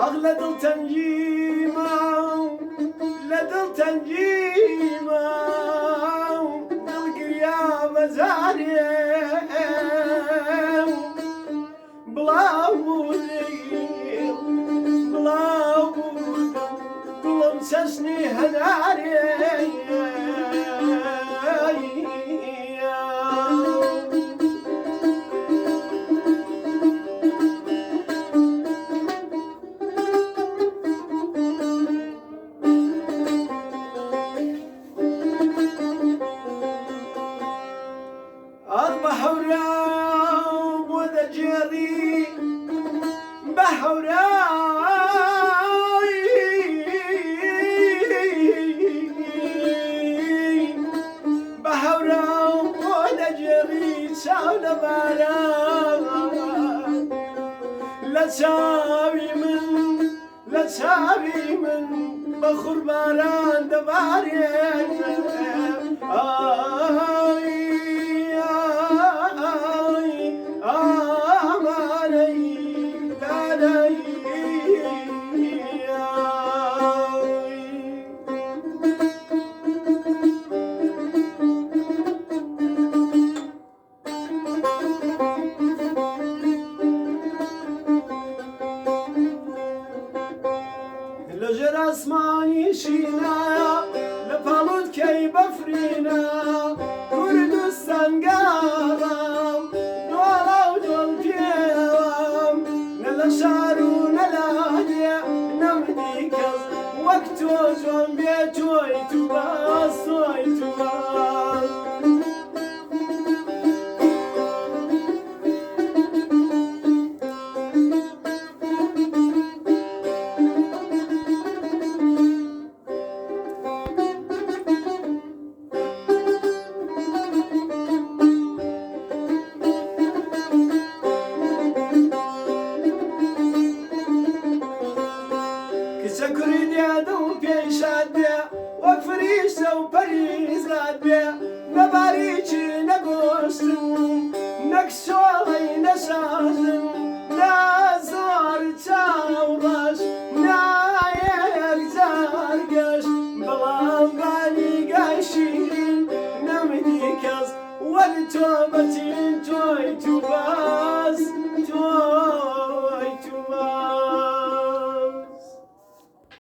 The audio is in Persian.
أغلى دل تنجيمة لدل تنجيمة دل قريابة زارية بلا بوديل بلا بوديل دل مسسني هناري بحوراو وذا جري بحوراو وذا جري ساونا باران لا تساوي من بخور باران دبارين لجر اسماني شينا لفالود كي بفرينا كردستان قارم دولا ودول جيرم نلا شارو نلا هدية نمدي كز وقت وزوان بيتوي تباس توي تباس سكرين يا دو بيشاد بيا وفريش سو بريز غاد بيا نباريشي نقوستم نكسوغي نسازم نازار تاوغاش ناير زارقاش بلام غالي قاشين نمدي كاز وقتوبتين توي توباش